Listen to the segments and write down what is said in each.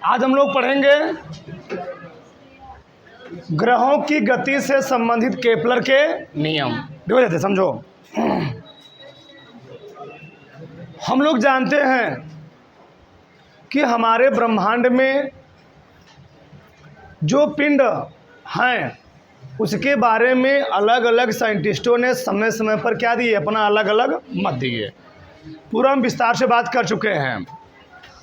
आज हम लोग पढ़ेंगे ग्रहों की गति से संबंधित केपलर के नियम। देखो जाते समझो। हम लोग जानते हैं कि हमारे ब्रह्मांड में जो पिंड हैं उसके बारे में अलग अलग साइंटिस्टों ने समय समय पर क्या दिए, अपना अलग अलग मत दिए। पूरा हम विस्तार से बात कर चुके हैं।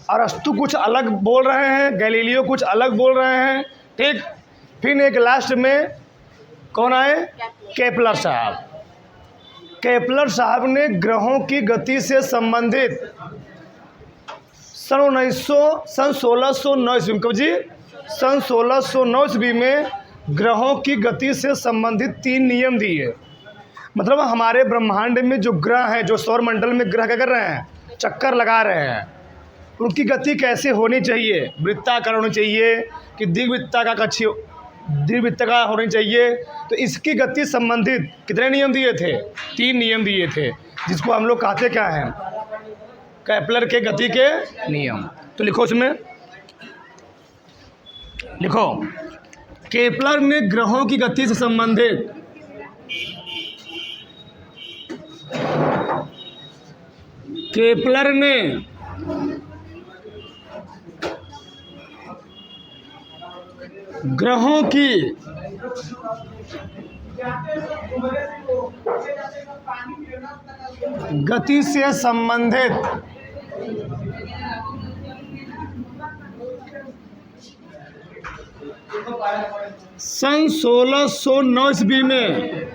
अरस्तु कुछ अलग बोल रहे हैं, गैलीलियो कुछ अलग बोल रहे हैं, ठीक। फिर एक लास्ट में कौन आए, केपलर साहब। केपलर साहब ने ग्रहों की गति से संबंधित सन 1609 ईस्वी में, जी सन 1609 ईस्वी में ग्रहों की गति से संबंधित 3 नियम दिए। मतलब हमारे ब्रह्मांड में जो ग्रह हैं, जो सौरमंडल में ग्रह क्या कर रहे हैं, चक्कर लगा रहे हैं, उनकी गति कैसे होनी चाहिए, वृत्ताकार होनी चाहिए कि दीर्घवृत्ताकार होनी चाहिए। तो इसकी गति संबंधित कितने नियम दिए थे, 3 नियम दिए थे, जिसको हम लोग कहते क्या हैं, केपलर के गति के नियम। तो लिखो उसमें, लिखो केपलर ने ग्रहों की गति से संबंधित केपलर ने ग्रहों की गति से संबंधित सन 1609 ईस्वी में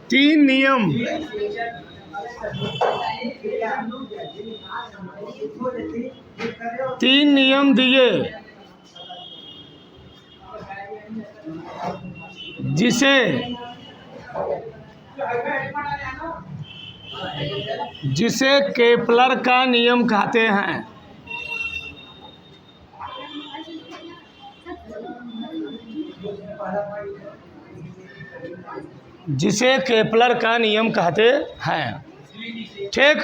तीन नियम दिए, जिसे केपलर का नियम कहते हैं। जिसे केपलर का नियम कहते हैं, ठीक।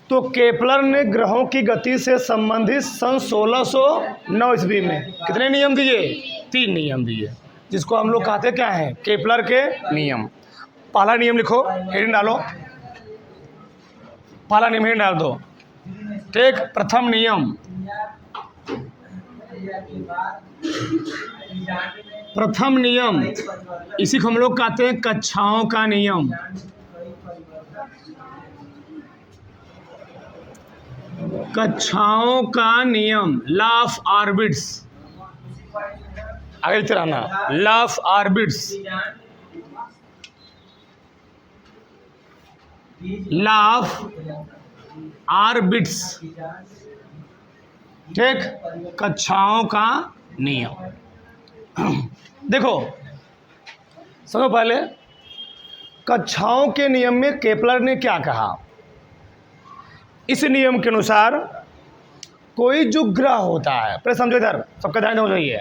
तो केपलर ने ग्रहों की गति से संबंधित सन 1609 ईस्वी में कितने नियम दिए, 3 नियम दिए, जिसको हम लोग कहते क्या है, केपलर के नियम। पहला नियम लिखो, हेडिंग डालो, पहला नियम हेडिंग डाल दो, ठीक। प्रथम नियम, प्रथम नियम, इसी को हम लोग कहते हैं कक्षाओं का नियम। कक्षाओं का नियम, लॉ ऑफ ऑर्बिट्स, आगे चलते रहना, law of orbits, law of orbits, ठीक। कक्षाओं का नियम। देखो सबसे पहले कक्षाओं के नियम में केपलर ने क्या कहा। इस नियम के अनुसार कोई जो ग्रह होता है, पहले समझो, इधर सबका ध्यान हो जाइए।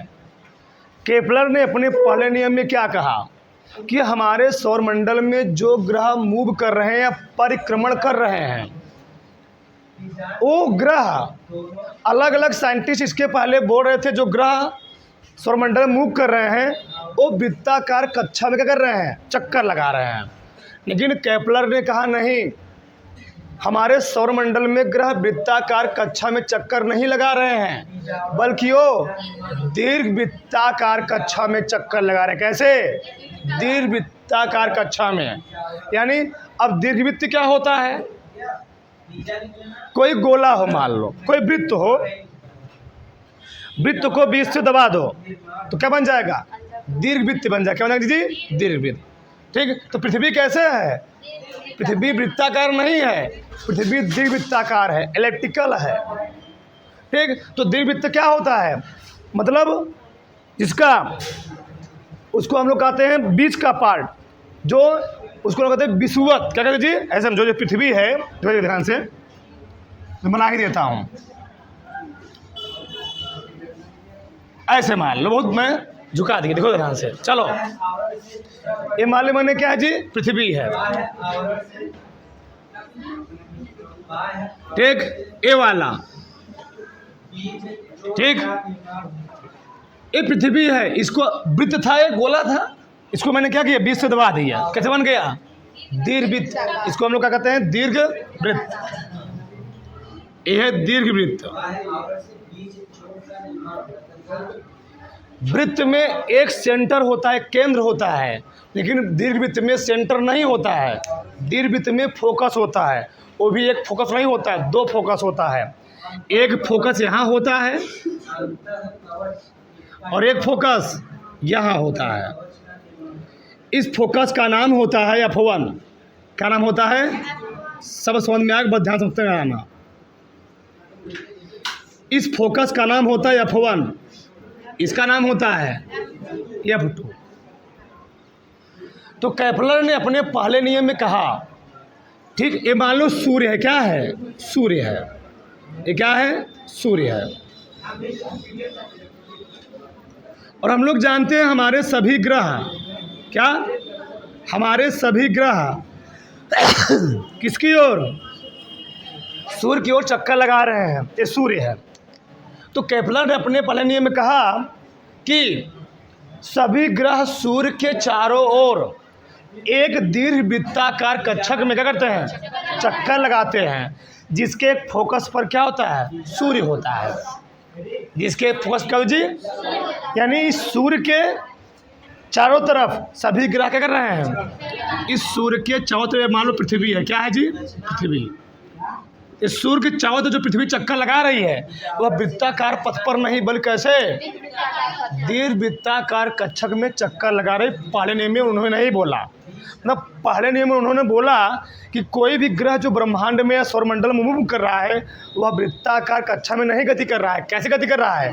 केपलर ने अपने पहले नियम में क्या कहा कि हमारे सौरमंडल में जो ग्रह मूव कर रहे हैं या परिक्रमण कर रहे हैं, वो ग्रह अलग अलग साइंटिस्ट इसके पहले बोल रहे थे, जो ग्रह सौरमंडल में मूव कर रहे हैं वो वृत्ताकार कक्षा में क्या कर रहे हैं, चक्कर लगा रहे हैं। लेकिन केपलर ने कहा नहीं, हमारे सौरमंडल में ग्रह वृत्ताकार कक्षा में चक्कर नहीं लगा रहे हैं, बल्कि वो दीर्घवृत्ताकार कक्षा में चक्कर लगा रहे हैं। कैसे, दीर्घवृत्ताकार कक्षा में। यानी अब दीर्घवृत्त क्या होता है, कोई गोला हो, मान लो कोई वृत्त हो, वृत्त को बीच से दबा दो तो क्या बन जाएगा, दीर्घवृत्त बन जाएगा। क्या बन जाएगा जी, दीर्घवृत्त, ठीक। तो पृथ्वी कैसे है, पृथ्वी वृत्ताकार नहीं है, पृथ्वी दीर्घवृत्ताकार है, एलिप्टिकल है, ठीक। तो दीर्घवृत्त क्या होता है, मतलब जिसका, उसको हम लोग कहते हैं बीच का पार्ट, जो उसको लोग कहते हैं विषुवत। क्या कहते हैं जी, ऐसे समझो, जो पृथ्वी है, ध्यान से मैं बना ही देता हूँ, ऐसे मान लो, बहुत मैं झुका दिए, देखो ध्यान से, चलो ये माले मैंने क्या है जी, पृथ्वी है, ठीक, ये वाला, ठीक, ये पृथ्वी है, इसको वृत्त था, एक गोला था, इसको मैंने क्या किया, बीच से दबा दिया, कैसे बन गया, दीर्घवृत्त, इसको हम लोग क्या कहते हैं, दीर्घ वृत्त, यह है दीर्घ वृत्त। वृत्त में एक सेंटर होता है, केंद्र होता है, लेकिन दीर्घवृत्त में सेंटर नहीं होता है, दीर्घवृत्त में फोकस होता है, वो भी एक फोकस नहीं होता है, दो फोकस होता है, एक फोकस यहाँ होता है और एक फोकस यहाँ होता है। इस फोकस का नाम होता है F1। क्या नाम होता है, सब समझ में आएगा, बहुत ध्यान से सुनते रहना। इस फोकस का नाम होता है F1, इसका नाम होता है F2। तो केपलर ने अपने पहले नियम में कहा, ठीक, ये मान लो सूर्य है, क्या है, सूर्य है, ये क्या है, सूर्य है, और हम लोग जानते हैं हमारे सभी ग्रह, क्या, हमारे सभी ग्रह किसकी ओर, सूर्य की ओर चक्कर लगा रहे हैं, ये सूर्य है। तो केपलर ने अपने पहले नियम में कहा कि सभी ग्रह सूर्य के चारों ओर एक दीर्घवृत्ताकार कक्षक में क्या करते हैं, चक्कर लगाते हैं, जिसके फोकस पर क्या होता है, सूर्य होता है, जिसके फोकस क्या जी, यानी इस सूर्य के चारों तरफ सभी ग्रह क्या कर रहे हैं, इस सूर्य के चारों तरफ मान लो पृथ्वी है, क्या है जी, पृथ्वी, इस सूर्य के चारों तरफ जो पृथ्वी चक्कर लगा रही है वह वृत्ताकार पथ पर नहीं, बल्कि कैसे, दीर्घवृत्ताकार कक्षक में चक्कर लगा रही। पहले नियम में उन्होंने नहीं बोला, मतलब पहले नियम में उन्होंने बोला कि कोई भी ग्रह जो ब्रह्मांड में या सौरमंडल में मूव कर रहा है वह वृत्ताकार कक्षा में नहीं गति कर रहा है, कैसे गति कर रहा है,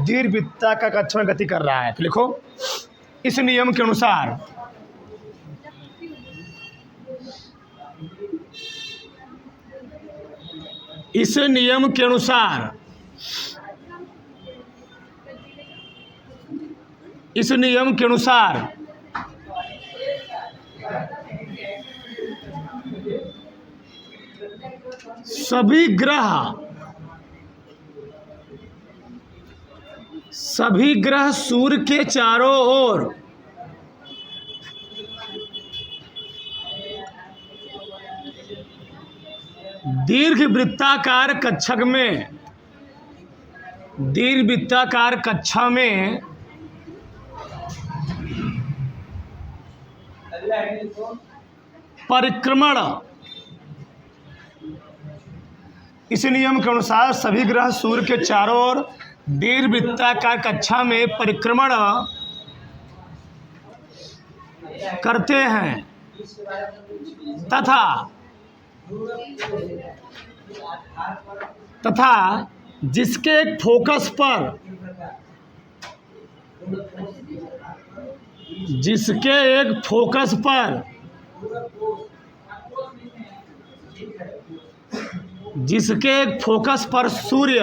दीर्घवृत्ताकार कक्षा में गति कर रहा है। तो लिखो, इस नियम के अनुसार इस नियम के अनुसार इस नियम के अनुसार सभी ग्रह सूर्य के चारों ओर दीर्घवृत्ताकार कक्षा में परिक्रमण, इस नियम के अनुसार सभी ग्रह सूर्य के चारों ओर दीर्घवृत्ताकार कक्षा में परिक्रमण करते हैं तथा जिसके एक फोकस पर सूर्य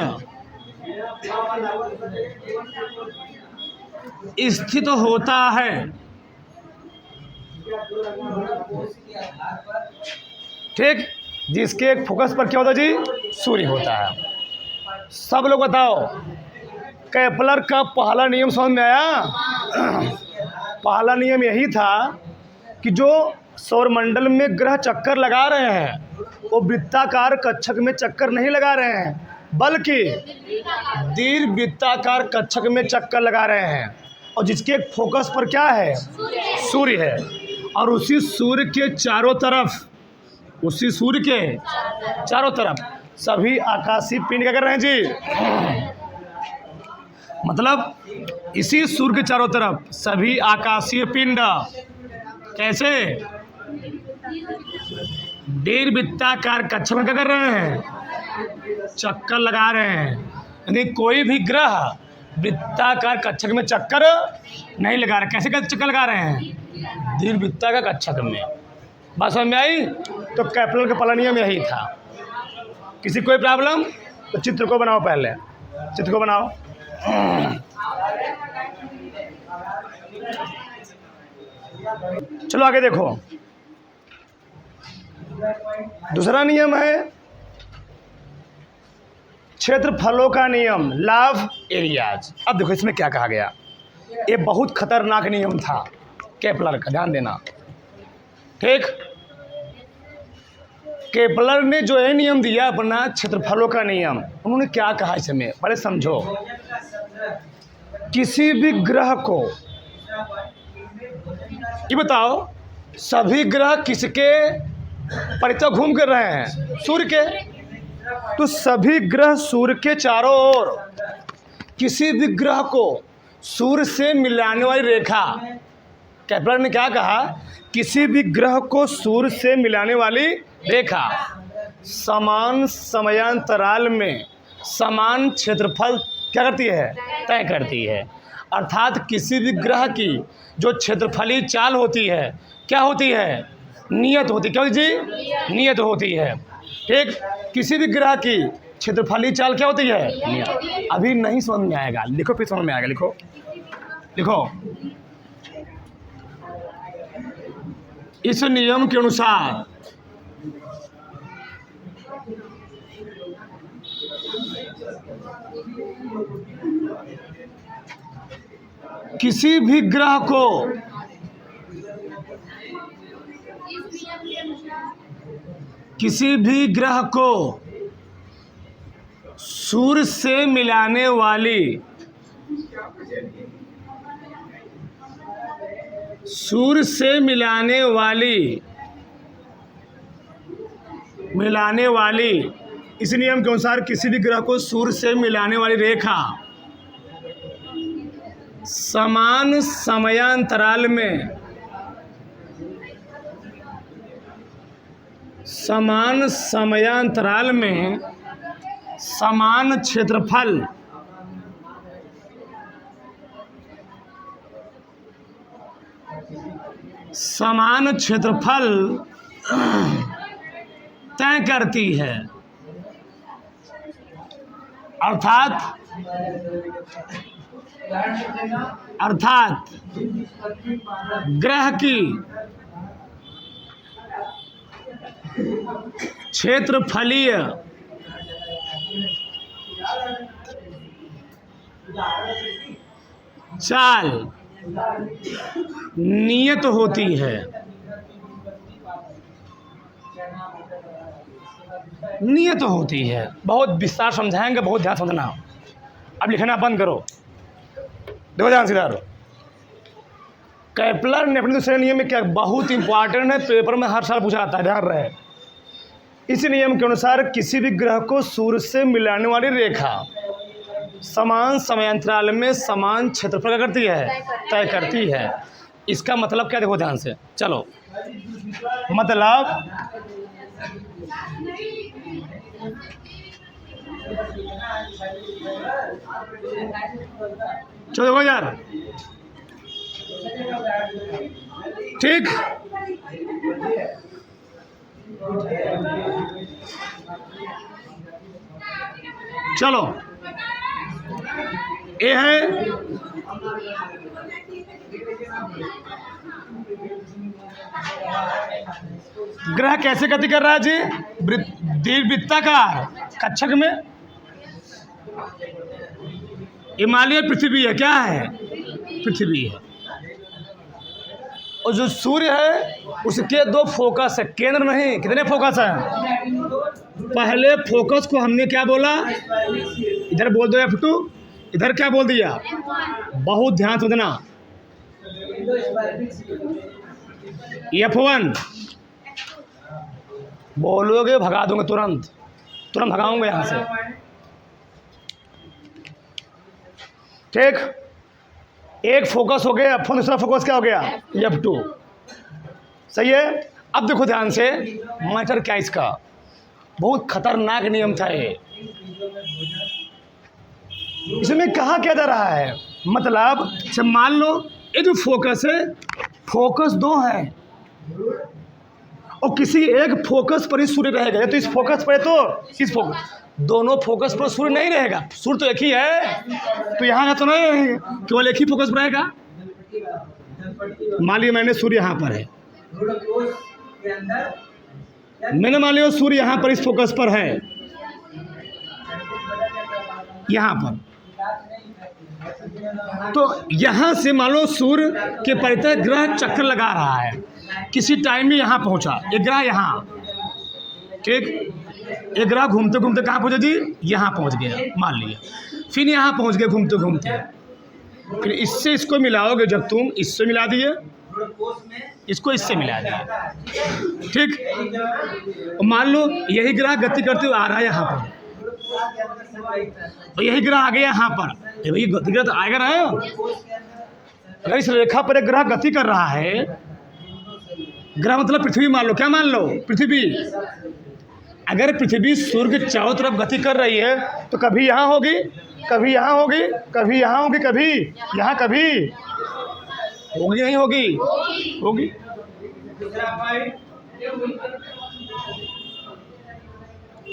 स्थित होता है, ठीक, जिसके एक फोकस पर क्या होता है जी, सूर्य होता है। सब लोग बताओ, केपलर का पहला नियम समझ में आया? पहला नियम यही था कि जो सौरमंडल में ग्रह चक्कर लगा रहे हैं वो वृत्ताकार कक्षक में चक्कर नहीं लगा रहे हैं, बल्कि दीर्घवृत्ताकार कक्षक में चक्कर लगा रहे हैं, और जिसके एक फोकस पर क्या है, सूर्य है, और उसी सूर्य के चारों तरफ सभी आकाशीय पिंड क्या कर रहे हैं जी, मतलब इसी सूर्य के चारों तरफ सभी आकाशीय पिंड कैसे, दीर्घवृत्ताकार कक्षक में क्या कर रहे हैं, चक्कर लगा रहे हैं। यानी कोई भी ग्रह वृत्ताकार कक्षक में चक्कर नहीं लगा रहे, कैसे चक्कर लगा रहे हैं, दीर्घवृत्ताकार कक्षक में। बात समझ में आई? तो केपलर का पहला नियम यही था। किसी कोई प्रॉब्लम? तो चित्र को बनाओ, पहले चित्र को बनाओ। चलो आगे देखो, दूसरा नियम है क्षेत्रफलों का नियम, लॉ ऑफ एरियाज। अब देखो इसमें क्या कहा गया, ये बहुत खतरनाक नियम था केपलर का, ध्यान देना। ठीक, केपलर ने जो है नियम दिया अपना क्षेत्रफलों का नियम, उन्होंने क्या कहा इसमें, पहले समझो। किसी भी ग्रह को, ये बताओ सभी ग्रह किसके परितः घूम कर रहे हैं, सूर्य के। तो सभी ग्रह सूर्य के चारों ओर, किसी भी ग्रह को सूर्य से मिलाने वाली रेखा, केपलर ने क्या कहा, किसी भी ग्रह को सूर्य से मिलाने वाली रेखा समान समयांतराल में समान क्षेत्रफल क्या करती है, तय करती है। अर्थात किसी भी ग्रह की जो क्षेत्रफलीय चाल होती है क्या होती है, नियत होती है। क्या जी, नियत होती है। ठीक, किसी भी ग्रह की क्षेत्रफलीय चाल क्या होती है, नियत। अभी नहीं समझ में आएगा, लिखो फिर समझ में आएगा। लिखो लिखो, इस नियम के अनुसार किसी भी ग्रह को सूर्य से मिलाने वाली इस नियम के अनुसार किसी भी ग्रह को सूर्य से मिलाने वाली रेखा समान समयांतराल में समान क्षेत्रफल तय करती है। अर्थात ग्रह की क्षेत्रफलीय चाल नियत होती है। बहुत विस्तार समझाएंगे, बहुत ध्यान समझना। अब लिखना बंद करो, देखो ध्यान से इधर। केपलर ने अपने दूसरे नियम में क्या, बहुत इंपॉर्टेंट है, पेपर में हर साल पूछा जाता है, ध्यान रहे। इस नियम के अनुसार किसी भी ग्रह को सूर्य से मिलाने वाली रेखा समान समयांतराल में समान क्षेत्रफल क्या करती है, तय करती है। इसका मतलब क्या, देखो ध्यान से, चलो मतलब चलो देखो यार, ठीक, चलो ये है ग्रह कैसे गति कर रहा है जी, वृत्ताकार कक्षक में। हिमालय पृथ्वी है, क्या है, पृथ्वी है। और जो सूर्य है उसके दो फोकस है, केंद्र नहीं। कितने फोकस हैं, पहले फोकस को हमने क्या बोला, इधर बोल दो F2, इधर क्या बोल दिया, बहुत ध्यान समझना, F1 बोलोगे भगा दूंगे, तुरंत भगाऊंगे यहाँ से। ठीक, एक फोकस हो गया F1, दूसरा फोकस क्या हो गया, F2। सही है। अब देखो ध्यान से, मैटर क्या इसका, बहुत खतरनाक नियम था ये। इसमें कहा क्या जा रहा है, मतलब जब मान लो ये जो फोकस है, फोकस दो है और किसी एक फोकस पर ही सूर्य रहेगा, या तो इस फोकस पर, तो इस फोकस, दोनों फोकस पर सूर्य नहीं रहेगा। सूर्य तो एक ही है, तो यहाँ तो नहीं, केवल एक ही फोकस पर रहेगा। मान लिया मैंने सूर्य यहाँ पर है, मैंने मान लिया सूर्य यहाँ पर इस फोकस पर है, यहाँ पर, तो यहाँ से मान लो सूर्य के परितः ग्रह चक्कर लगा रहा है, किसी टाइम में यहाँ पहुँचा, एक ग्रह यहाँ, ठीक, एक ग्रह घूमते घूमते कहाँ पहुँचा जी, यहाँ पहुँच गया मान लिया, फिर यहाँ पहुँच गए घूमते घूमते, फिर इससे इसको मिलाओगे, जब तुम इससे मिला दिए, इसको इससे मिला दिए, ठीक, मान लो यही ग्रह गति करते हुए आ रहा है यहाँ पर, तो यही ग्रह आ गया यहाँ पर, वही गति ग्रह तो आएगा ना। अगर इस रेखा पर एक ग्रह गति कर रहा है, ग्रह मतलब पृथ्वी मान लो, क्या मान लो, पृथ्वी, अगर पृथ्वी सूर्य के चारों तरफ गति कर रही है तो कभी यहाँ होगी, कभी यहाँ होगी, कभी यहाँ होगी, कभी यहाँ, कभी होगी, नहीं होगी, होगी,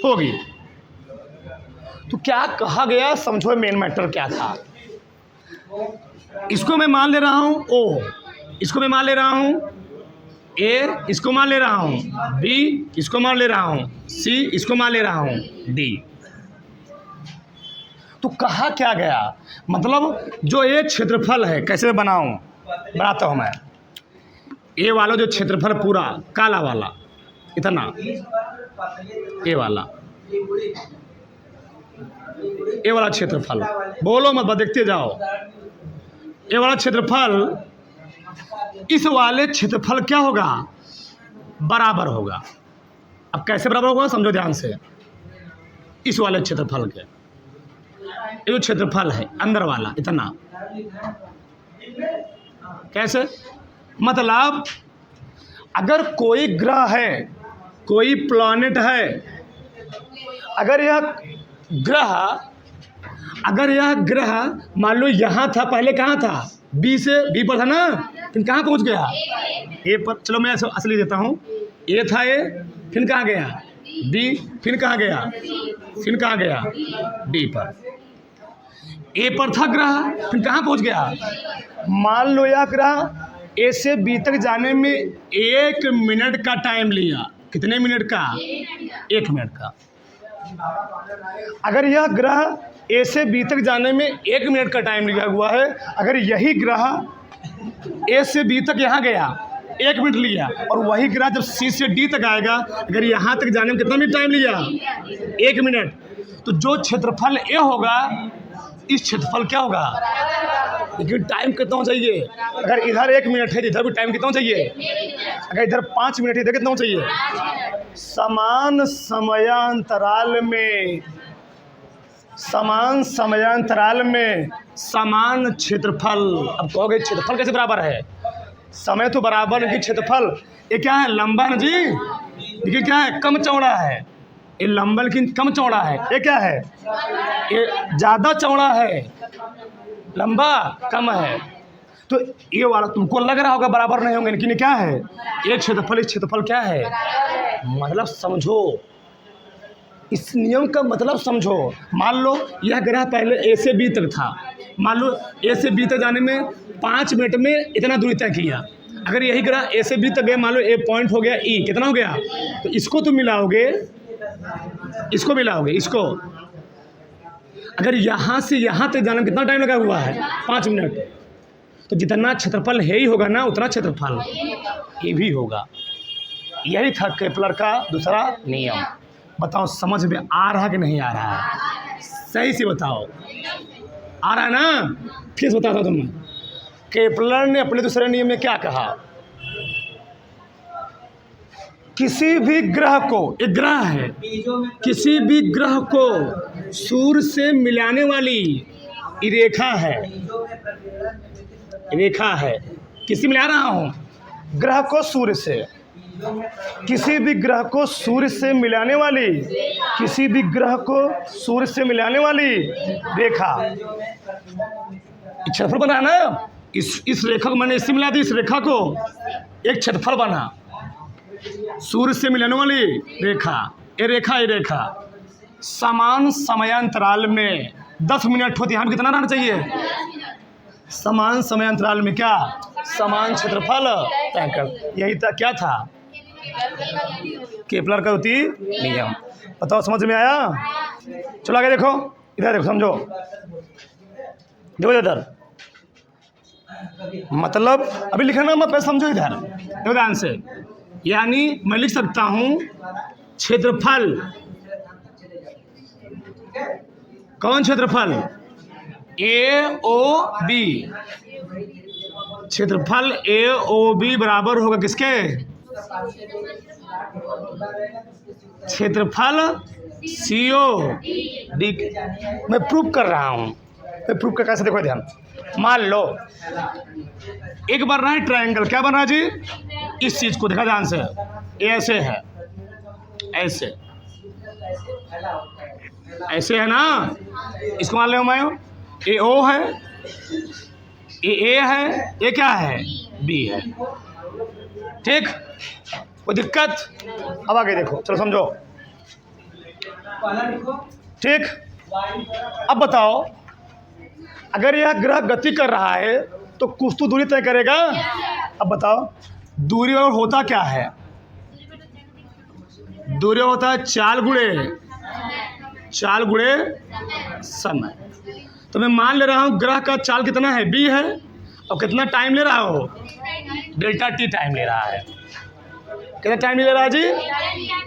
होगी। तो क्या कहा गया, समझो मेन मैटर क्या था। इसको मैं मान ले रहा हूँ ओ, इसको मैं मान ले रहा हूँ ए, इसको मान ले रहा हूँ बी, इसको मान ले रहा हूँ सी, इसको मान ले रहा हूँ डी। तो कहा क्या गया, मतलब जो ये क्षेत्रफल है, कैसे बनाऊं, बनाता हूं मैं, ए वाला जो क्षेत्रफल पूरा काला वाला इतना, ए वाला, ए वाला क्षेत्रफल, बोलो मत देखते जाओ, ए वाला क्षेत्रफल इस वाले क्षेत्रफल क्या होगा, बराबर होगा। अब कैसे बराबर होगा समझो ध्यान से, इस वाले क्षेत्रफल के, ये जो क्षेत्रफल है अंदर वाला इतना, कैसे, मतलब अगर कोई ग्रह है, कोई प्लैनेट है, अगर यह ग्रह मान लो यहाँ था, पहले कहाँ था, बी से, बी पर था ना, फिर कहाँ पहुँच गया, ए पर, चलो मैं असली देता हूँ, ए था ए, फिर कहाँ गया बी, फिर कहाँ गया, फिर कहाँ गया डी पर, ए पर था ग्रह, फिर कहाँ पहुँच गया, मान लो यह ग्रह ए से बी तक जाने में 1 मिनट का टाइम लिया, कितने मिनट का, 1 मिनट का। अगर यह ग्रह ए से बी तक जाने में 1 मिनट का टाइम लिया हुआ है, अगर यही ग्रह ए से बी तक यहाँ गया 1 मिनट लिया, और वही ग्रह जब सी से डी तक आएगा, अगर यहाँ तक जाने में कितना मिनट टाइम लिया, 1 मिनट, तो जो क्षेत्रफल ए होगा, इस क्षेत्रफल क्या होगा, लेकिन टाइम कितना चाहिए, अगर इधर 1 मिनट है तो इधर भी टाइम कितना चाहिए, अगर इधर 5 मिनट है इधर कितना चाहिए, समान समयांतराल में समान क्षेत्रफल। अब कहोगे क्षेत्रफल कैसे बराबर है, समय तो बराबर है, क्षेत्रफल ये क्या है, लंबा है जी, लेकिन क्या है, कम चौड़ा है, ये लंबा लेकिन कम चौड़ा है, ये क्या है, ये ज़्यादा चौड़ा है, लंबा कम है। तो ये वाला तुमको लग रहा होगा बराबर नहीं होंगे, लेकिन क्या है, एक क्षेत्रफल, इस क्षेत्रफल क्या है, मतलब समझो, इस नियम का मतलब समझो। मान लो यह ग्रह पहले ए से बी तक था, मान लो ए से बी तक जाने में 5 मिनट में इतना दूरी तय किया, अगर यही ग्रह ए से बी तक गए, मान लो ए पॉइंट हो गया, ई कितना हो गया, तो इसको तुम मिलाओगे, इसको मिलाओगे, इसको, अगर यहाँ से यहाँ तक जाने में कितना टाइम लगा हुआ है, 5 मिनट, तो जितना क्षेत्रफल है ही होगा ना, उतना क्षेत्रफल ये भी होगा। यही था केपलर का दूसरा नियम। बताओ समझ में आ रहा कि नहीं आ रहा है, सही से बताओ, आ रहा है ना, फिर से बताता तुम्हें। केपलर ने अपने दूसरे नियम में क्या कहा, किसी भी ग्रह को, एक ग्रह है, किसी भी ग्रह को सूर्य से मिलाने वाली रेखा है, रेखा है, किसी मिला रहा हूँ, ग्रह को सूर्य से, किसी भी ग्रह को सूर्य से मिलाने वाली, किसी भी ग्रह को सूर्य से मिलाने वाली रेखा, क्षेत्रफल बना ना, इस रेखा को मैंने इससे मिला दी, इस रेखा को एक क्षेत्रफल बना, सूर्य से मिलाने वाली रेखा, ये रेखा समान समयांतराल में 10 मिनट होती है, हम कितना रहना चाहिए, समान समयांतराल में क्या समान क्षेत्रफल तय कर। यही था, क्या था? केपलर का द्वितीय नियम। बताओ समझ में आया? चलो आगे देखो, इधर देखो, समझो, देखो इधर, मतलब अभी लिखना मत, पहले समझो इधर, देखो ध्यान से। यानी मैं लिख सकता हूं क्षेत्रफल, कौन क्षेत्रफल? ए ओ बी। क्षेत्रफल ए ओ बी बराबर होगा किसके? क्षेत्रफल सी ओ डी। मैं प्रूव कर रहा हूं, मैं प्रूव कर, कैसे? देखो ध्यान, मान लो एक बन रहा है ट्रायंगल, क्या बन रहा है जी? इस चीज को देखा ध्यान से, ऐसे है, ऐसे ऐसे है ना, इसको मान लो मैं ए ओ है, ए है, ये क्या है? बी है, ठीक? कोई दिक्कत? अब आगे देखो, चलो समझो, ठीक? अब बताओ, अगर यह ग्रह गति कर रहा है तो कुछ तो दूरी तय करेगा। अब बताओ दूरी और होता क्या है? दूरी होता है चाल गुणे समय। तो मैं मान ले रहा हूँ ग्रह का चाल कितना है? बी है, और कितना टाइम ले रहा हो? डेल्टा टी टाइम ले रहा है। कितना टाइम ले रहा है जी?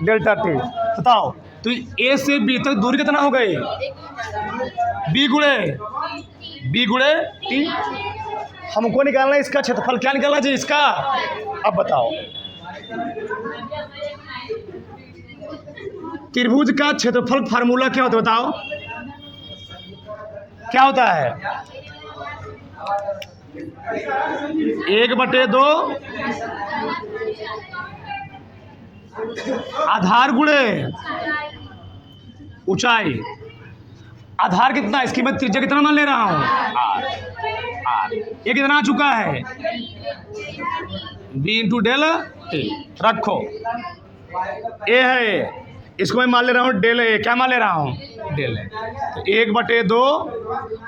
Delta T. बताओ तो ए से बी तक दूरी कितना हो गई? बी गुणे टी। हमको निकालना है इसका क्षेत्रफल, क्या निकालना जी इसका? अब बताओ त्रिभुज का क्षेत्रफल फार्मूला क्या होता है? बताओ क्या होता है? 1/2 आधार गुणे ऊंचाई। आधार कितना? इसकी मैं त्रिज्या कितना मान ले रहा हूं? आर। ये कितना आ चुका है? B into del T. रखो, ए है, इसको मैं मान ले रहा हूँ डेल ए। क्या मान ले रहा हूँ? Del A. तो 1/2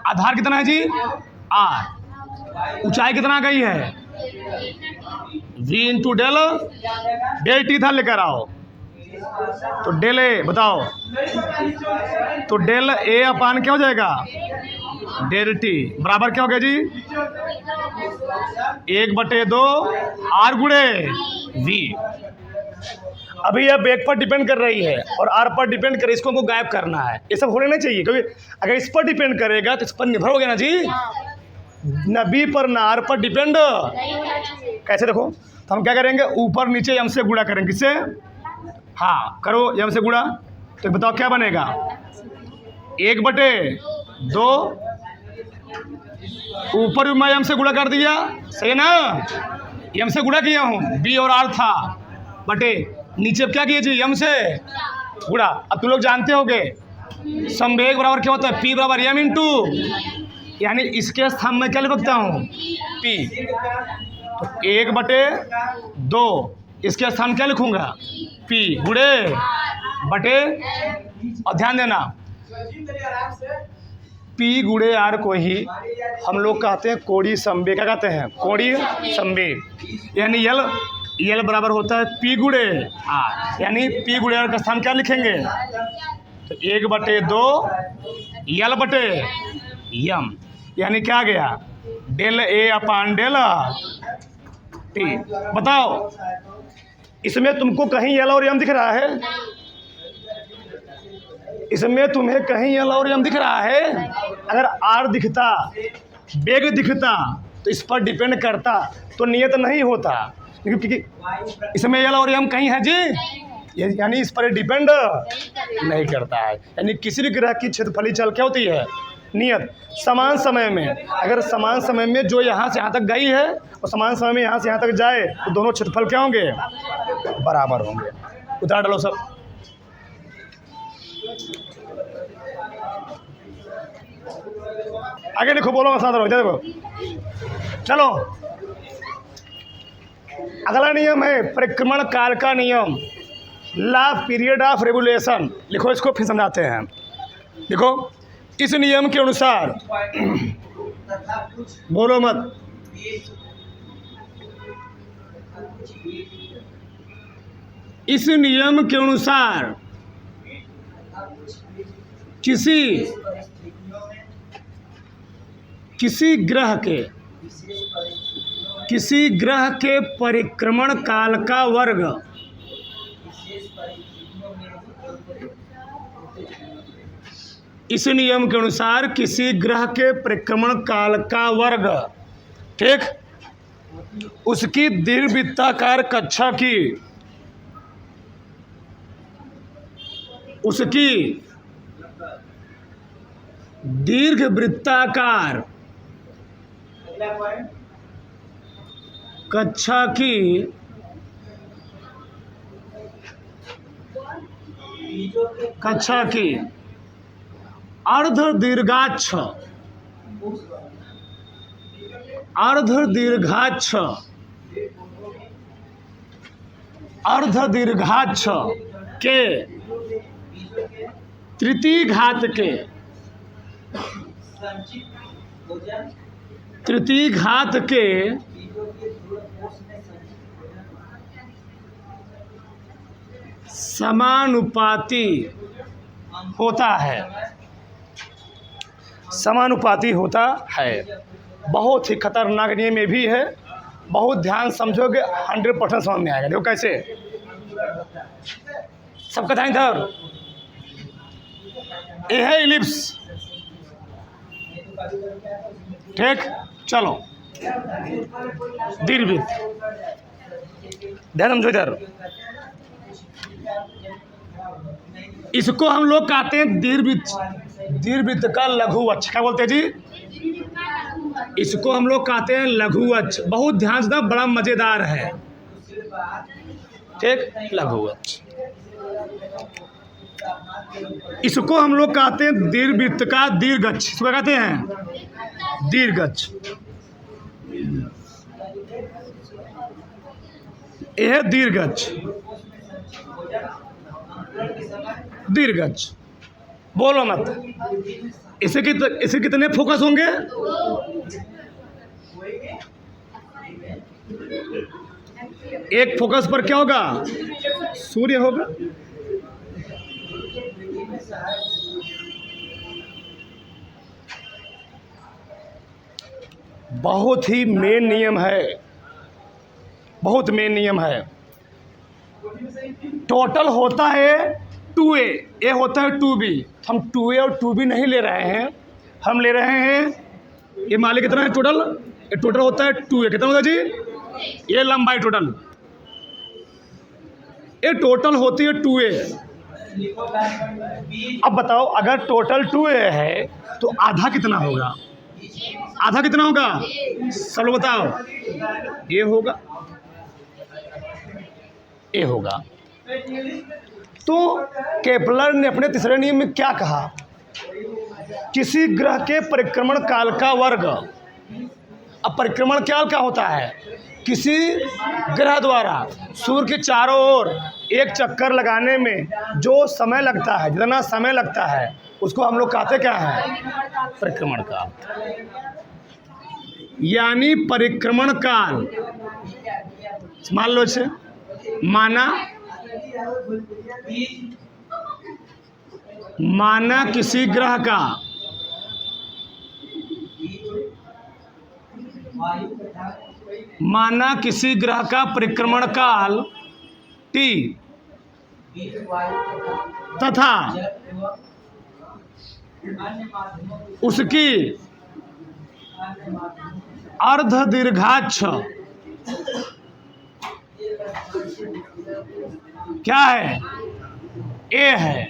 आधार कितना है जी? आर। ऊंचाई कितना गई है? वी इंटू डेल टी था, लेकर आओ तो डेल ए। बताओ तो डेल ए अपान क्या हो जाएगा? डेल टी बराबर क्या हो गया जी? 1/2 आर गुणे वी। अभी यह वेग पर डिपेंड कर रही है और आर पर डिपेंड कर, इसको हमको गायब करना है। ये सब होना नहीं चाहिए, क्योंकि अगर इस पर डिपेंड करेगा तो इस पर निर्भर हो गया ना जी, न बी पर न आर पर डिपेंड। कैसे? देखो, तो हम क्या करेंगे, ऊपर नीचे यम से गुणा करेंगे। किससे? हाँ करो, यम से गुणा। तो बताओ क्या बनेगा? 1/2 ऊपर भी मैं यम से गुणा कर दिया, सही है ना? यम से गुणा किया हूँ, बी और आर था, बटे नीचे अब क्या किए जी? यम से गुणा। अब तुम लोग जानते होगे संवेग बराबर क्या होता है? पी बराबर यम इंटू, यानी इसके स्थान में क्या लिख सकता हूँ? पी। तो 1/2 इसके स्थान क्या लिखूंगा? पी गुणे बटे, और ध्यान देना पी गुणे आर को ही हम लोग कहते हैं कोणीय संवेग। क्या कहते हैं? कोणीय संवेग। यानी यल बराबर होता है पी गुणे आर, यानी पी गुणे आर का स्थान क्या लिखेंगे? तो 1/2 यल बटे यम, यानी क्या गया? Del A upon del T. बताओ इसमें तुमको कहीं यल और यम दिख रहा है? इसमें तुम्हें कहीं यल और यम दिख रहा है? अगर आर दिखता, वेग दिखता, तो इस पर डिपेंड करता तो नियत नहीं होता, क्योंकि इसमें यल और यम कहीं है जी, यानी इस पर डिपेंड नहीं करता है। यानी किसी भी ग्रह की क्षेत्रफली चल क्या होती है? नियत। समान समय में, अगर समान समय में जो यहाँ से यहाँ तक गई है और समान समय में यहाँ से यहाँ तक जाए तो दोनों क्षेत्रफल क्या होंगे? बराबर होंगे। उतार डालो सब। आगे देखो, बोलो साथ रहो, देखो चलो। अगला नियम है परिक्रमण काल का नियम, ला पीरियड ऑफ रेवोल्यूशन। लिखो इसको, फिर समझाते हैं। देखो इस नियम के अनुसार बोलो मत, इस नियम के अनुसार किसी ग्रह के परिक्रमण काल का वर्ग इस नियम के अनुसार किसी ग्रह के परिक्रमण काल का वर्ग, ठीक, उसकी दीर्घवृत्ताकार कक्षा की उसकी दीर्घवृत्ताकार कक्षा की अर्ध दीर्घाक्ष के तृतीय घात के समानुपाती होता है। बहुत ही खतरनाक नियम ये भी है, बहुत ध्यान समझोगे 100% समझ में आएगा। देखो कैसे सबका ध्यान इधर, ये है इलिप्स, ठीक, चलो दीर्घवृत्त, ध्यान समझो इधर। इसको हम लोग कहते हैं दीर्घवृत्त का लघु अक्ष। क्या बोलते हैं जी? इसको हम लोग कहते हैं लघु अक्ष। बहुत ध्यान से, बड़ा मजेदार है, ठीक, लघु अक्ष। इसको हम लोग कहते हैं दीर्घवृत्त का दीर्घ अक्ष। इसको कहते हैं दीर्घ अक्ष। यह है दीर्घ अक्ष, दीर्घ अक्ष। बोलो मत, इसे कितने फोकस होंगे? एक फोकस पर क्या होगा? सूर्य होगा। बहुत ही मेन नियम है, बहुत मेन नियम है। टोटल होता है 2a, ये होता है 2b। हम 2a और 2b नहीं ले रहे हैं, हम ले रहे हैं, ये मान लीजिए कितना है टोटल? ये टोटल होता है 2a। कितना होता है जी? ये लंबाई टोटल, ये टोटल होती है 2a। अब बताओ, अगर टोटल 2a है तो आधा कितना होगा? आधा कितना होगा? चलो बताओ। ये होगा, ये होगा। तो केपलर ने अपने तीसरे नियम में क्या कहा? किसी ग्रह के परिक्रमण काल का वर्ग। अब परिक्रमण काल क्या होता है? किसी ग्रह द्वारा सूर्य के चारों ओर एक चक्कर लगाने में जो समय लगता है, जितना समय लगता है, उसको हम लोग कहते क्या है? परिक्रमण काल। यानी परिक्रमण काल, मान लो इसे, माना किसी ग्रह का परिक्रमण काल t तथा उसकी अर्ध दीर्घाक्ष क्या है? ए है।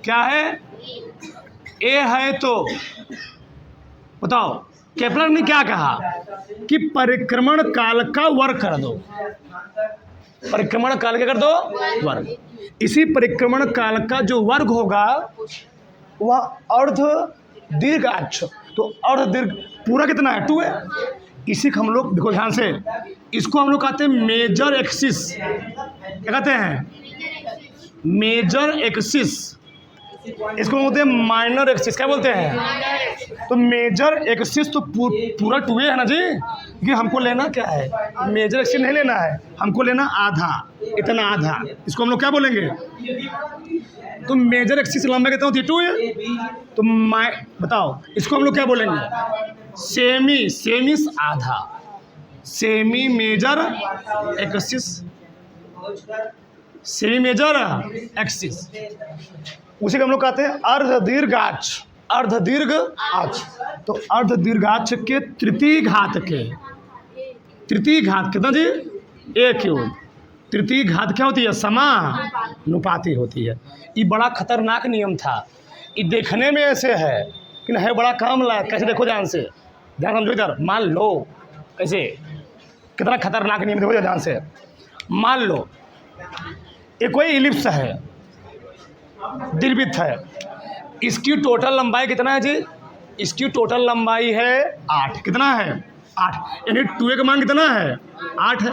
क्या है? ए है। तो बताओ, केपलर ने क्या कहा कि परिक्रमण काल का वर्ग कर दो। परिक्रमण काल क्या कर दो? वर्ग। इसी परिक्रमण काल का जो वर्ग होगा वह अर्ध दीर्घ अक्ष। तो अर्ध दीर्घ पूरा कितना है? 2 है। इसी को हम लोग, देखो ध्यान से, इसको हम लोग कहते हैं मेजर एक्सिस। क्या कहते हैं? Major axis. इसको बोलते हैं माइनर एक्सिस। क्या बोलते हैं? तो मेजर एक्सिस तो पूरा 2a है ना जी। कि हमको लेना क्या है, मेजर एक्सिस नहीं लेना है, हमको लेना आधा, इतना आधा, इसको हम लोग क्या बोलेंगे। तो मेजर एक्सिस लंबाई कितना होती है 2 है, तो बताओ इसको हम लोग क्या बोलेंगे, सेमी, सेमिस आधा, semi major axis, semi major axis, उसी को हम लोग कहते हैं अर्ध दीर्घाक्ष, अर्ध दीर्घाक्ष। तो अर्ध दीर्घाक्ष के तृतीय घात के, तृतीय घात कितना जी, a क्यूब, तृतीय घात क्या होती है, समानुपाती होती है। ये बड़ा खतरनाक नियम था, ये देखने में ऐसे है लेकिन है बड़ा काम लायक। कैसे देखो ध्यान से, ध्यान समझो इधर, मान लो कैसे, कितना खतरनाक नियम, देखो ध्यान से। मान लो ये कोई इलिप्स है, दीर्घवृत्त है, इसकी टोटल लंबाई कितना है जी, इसकी टोटल लंबाई है 8, कितना है 8, यानी 2a का मान कितना है 8 है।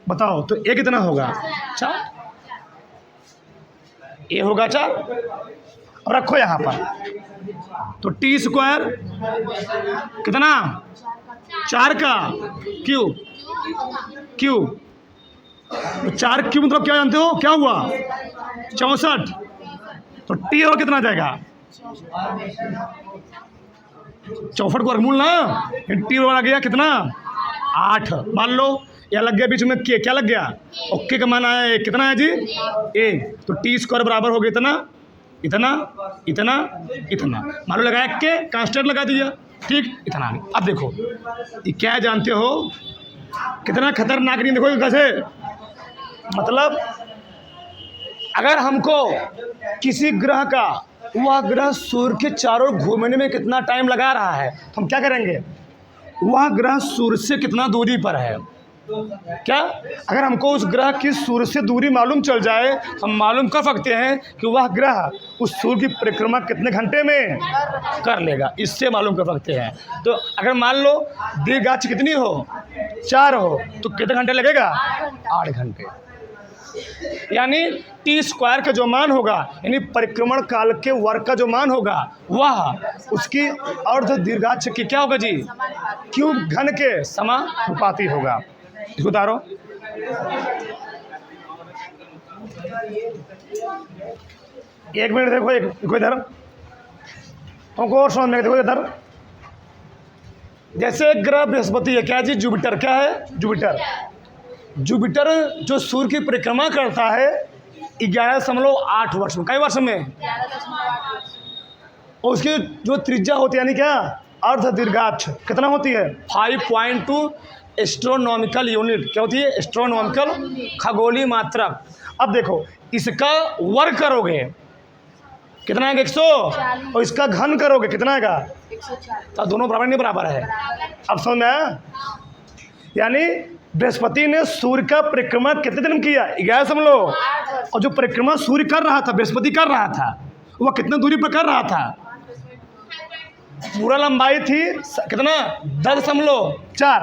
बताओ तो a कितना होगा 4, a होगा 4, और रखो यहाँ पर तो t स्क्वायर कितना 4 का क्यूब, क्यूब, तो 4 क्यूब मतलब क्या जानते हो, क्या हुआ 64, तो टी और कितना जाएगा 64 को वर्गमूल ना, टी और आ गया कितना 8। मान लो यह लग गया बीच में के, क्या लग गया, और के का मान आया कितना है जी 1, तो टी स्क्वायर बराबर हो गया इतना, इतना, इतना, इतना, मान लो लगाया के, कांस्टेंट लगा दिया, ठीक, इतना आ गया। अब देखो ये क्या जानते हो, कितना खतरनाक नहीं, देखो कैसे, मतलब अगर हमको किसी ग्रह का, वह ग्रह सूर्य के चारों ओर घूमने में कितना टाइम लगा रहा है, तो हम क्या करेंगे, वह ग्रह सूर्य से कितना दूरी पर है, क्या, अगर हमको उस ग्रह की सूर्य से दूरी मालूम चल जाए, हम मालूम कर सकते हैं कि वह ग्रह उस सूर्य की परिक्रमा कितने घंटे में कर लेगा, इससे मालूम कर सकते हैं। तो अगर मान लो दीर्घाक्ष कितनी हो 4 हो, तो कितने घंटे लगेगा 8 घंटे, यानी टी स्क्वायर का जो मान होगा, यानी परिक्रमण काल के वर्ग का जो मान होगा, वह उसकी अर्ध दीर्घाक्ष की क्या होगा जी, क्यूब घन के समानुपाती होगा। इसको उतारो, एक मिनट देखो, एक इधर हमको और समझ में, देखो इधर, जैसे ग्रह बृहस्पति है, क्या जी जुपिटर, क्या है जुपिटर, जुपिटर जो सूर्य की परिक्रमा करता है 11.8 वर्ष में, कई वर्ष में, और उसकी जो त्रिज्या होती है यानी क्या अर्ध दीर्घाक्ष कितना होती है 5.2 एस्ट्रोनॉमिकल यूनिट, क्या होती है एस्ट्रोनॉमिकल, खगोलीय मात्रक। अब देखो इसका वर्ग करोगे कितना आएगा 100, और इसका घन करोगे कितना आएगा 140, तो दोनों बराबर नहीं बराबर है। अब समझ में आया, यानी बृहस्पति ने सूर्य का परिक्रमा कितने दिन किया 11, और जो परिक्रमा सूर्य कर रहा था, बृहस्पति कर रहा था, वह कितने दूरी पर कर रहा था, पूरा लंबाई थी कितना 10.4,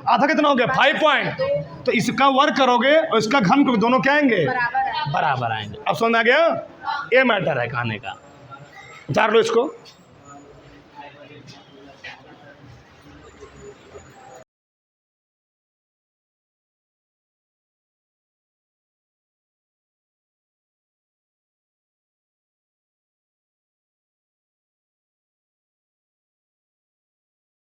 आधा कितना हो गया 5 तो इसका वर्ग करोगे और इसका घन करोगे, दोनों क्या आएंगे बराबर आएंगे। अब समझ आ गया, ये मैटर है कहने का, उतार लो इसको।